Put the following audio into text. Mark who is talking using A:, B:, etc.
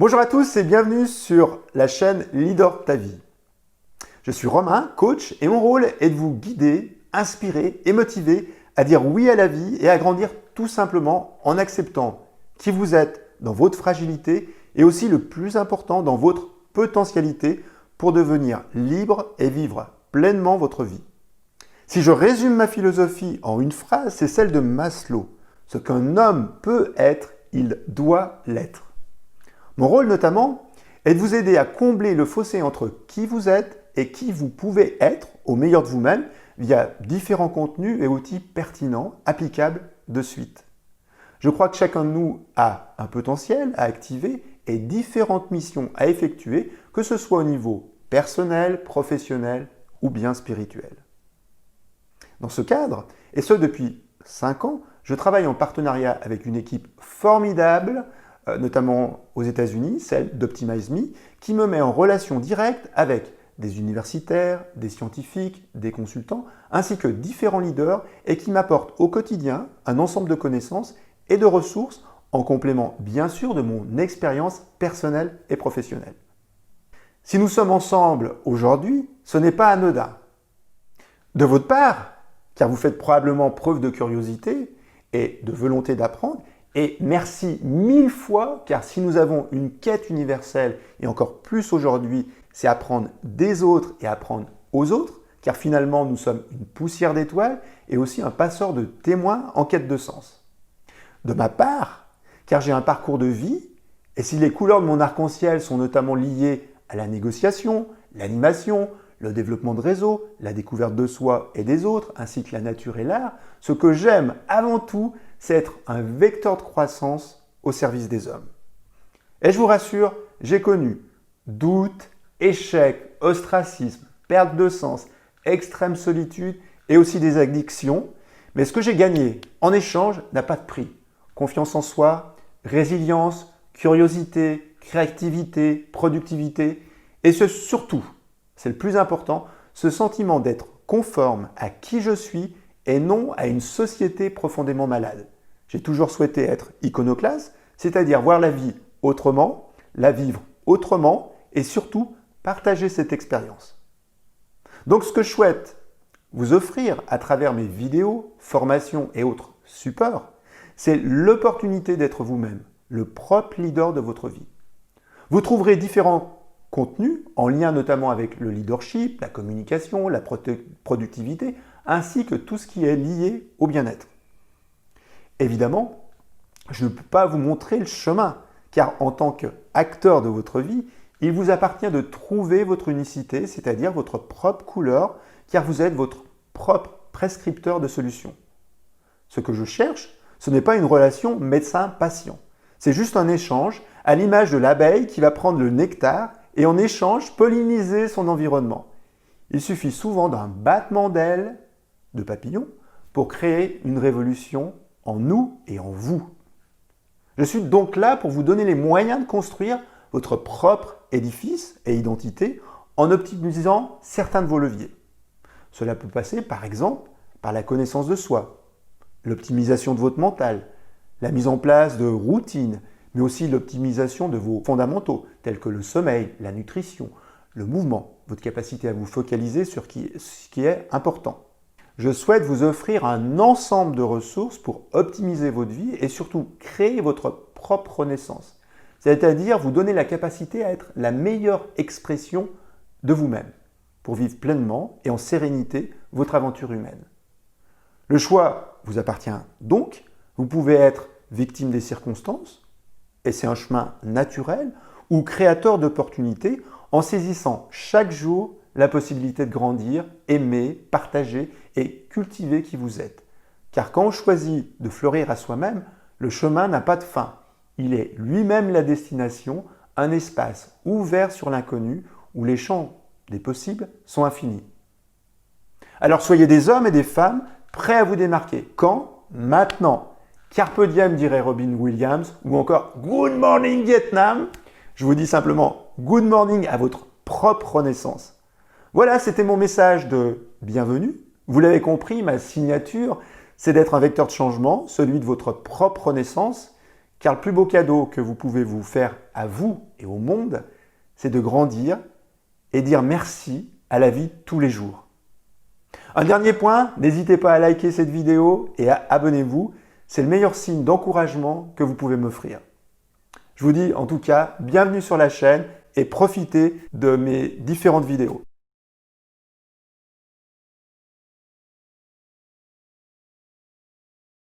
A: Bonjour à tous et bienvenue sur la chaîne Leader ta vie. Je suis Romain, coach, et mon rôle est de vous guider, inspirer et motiver à dire oui à la vie et à grandir tout simplement en acceptant qui vous êtes dans votre fragilité et aussi le plus important dans votre potentialité pour devenir libre et vivre pleinement votre vie. Si je résume ma philosophie en une phrase, c'est celle de Maslow. Ce qu'un homme peut être, il doit l'être. Mon rôle notamment est de vous aider à combler le fossé entre qui vous êtes et qui vous pouvez être au meilleur de vous-même via différents contenus et outils pertinents, applicables de suite. Je crois que chacun de nous a un potentiel à activer et différentes missions à effectuer, que ce soit au niveau personnel, professionnel ou bien spirituel. Dans ce cadre, et ce depuis 5 ans, je travaille en partenariat avec une équipe formidable, notamment aux États-Unis, celle d'Optimize Me, qui me met en relation directe avec des universitaires, des scientifiques, des consultants, ainsi que différents leaders et qui m'apportent au quotidien un ensemble de connaissances et de ressources en complément bien sûr de mon expérience personnelle et professionnelle. Si nous sommes ensemble aujourd'hui, ce n'est pas anodin. De votre part, car vous faites probablement preuve de curiosité et de volonté d'apprendre, et merci 1000 fois, car si nous avons une quête universelle, et encore plus aujourd'hui, c'est apprendre des autres et apprendre aux autres, car finalement nous sommes une poussière d'étoiles et aussi un passeur de témoins en quête de sens. De ma part, car j'ai un parcours de vie, et si les couleurs de mon arc-en-ciel sont notamment liées à la négociation, l'animation, le développement de réseau, la découverte de soi et des autres, ainsi que la nature et l'art, ce que j'aime avant tout, c'est être un vecteur de croissance au service des hommes. Et je vous rassure, j'ai connu doutes, échecs, ostracisme, perte de sens, extrême solitude et aussi des addictions, mais ce que j'ai gagné en échange n'a pas de prix. Confiance en soi, résilience, curiosité, créativité, productivité et surtout, c'est le plus important, ce sentiment d'être conforme à qui je suis et non à une société profondément malade. J'ai toujours souhaité être iconoclaste, c'est-à-dire voir la vie autrement, la vivre autrement et surtout partager cette expérience. Donc ce que je souhaite vous offrir à travers mes vidéos, formations et autres supports, c'est l'opportunité d'être vous-même, le propre leader de votre vie. Vous trouverez différents contenus en lien notamment avec le leadership, la communication, la productivité, ainsi que tout ce qui est lié au bien-être. Évidemment, je ne peux pas vous montrer le chemin, car en tant qu'acteur de votre vie, il vous appartient de trouver votre unicité, c'est-à-dire votre propre couleur, car vous êtes votre propre prescripteur de solutions. Ce que je cherche, ce n'est pas une relation médecin-patient. C'est juste un échange à l'image de l'abeille qui va prendre le nectar et en échange polliniser son environnement. Il suffit souvent d'un battement d'ailes de papillon pour créer une révolution en nous et en vous. Je suis donc là pour vous donner les moyens de construire votre propre édifice et identité en optimisant certains de vos leviers. Cela peut passer par exemple par la connaissance de soi, l'optimisation de votre mental, la mise en place de routines, mais aussi l'optimisation de vos fondamentaux, tels que le sommeil, la nutrition, le mouvement, votre capacité à vous focaliser sur ce qui est important. Je souhaite vous offrir un ensemble de ressources pour optimiser votre vie et surtout créer votre propre renaissance, c'est-à-dire vous donner la capacité à être la meilleure expression de vous-même, pour vivre pleinement et en sérénité votre aventure humaine. Le choix vous appartient donc, vous pouvez être victime des circonstances, et c'est un chemin naturel, ou créateur d'opportunités en saisissant chaque jour la possibilité de grandir, aimer, partager et cultiver qui vous êtes. Car quand on choisit de fleurir à soi-même, le chemin n'a pas de fin. Il est lui-même la destination, un espace ouvert sur l'inconnu où les champs des possibles sont infinis. Alors soyez des hommes et des femmes prêts à vous démarquer. Quand? Maintenant. Carpe diem, dirait Robin Williams, ou encore Good morning Vietnam. Je vous dis simplement Good morning à votre propre renaissance. Voilà, c'était mon message de bienvenue. Vous l'avez compris, ma signature, c'est d'être un vecteur de changement, celui de votre propre renaissance, Car le plus beau cadeau que vous pouvez vous faire à vous et au monde, c'est de grandir et dire merci à la vie tous les jours. Un dernier point, n'hésitez pas à liker cette vidéo et à abonnez-vous. C'est le meilleur signe d'encouragement que vous pouvez m'offrir. Je vous dis en tout cas, bienvenue sur la chaîne et profitez de mes différentes vidéos.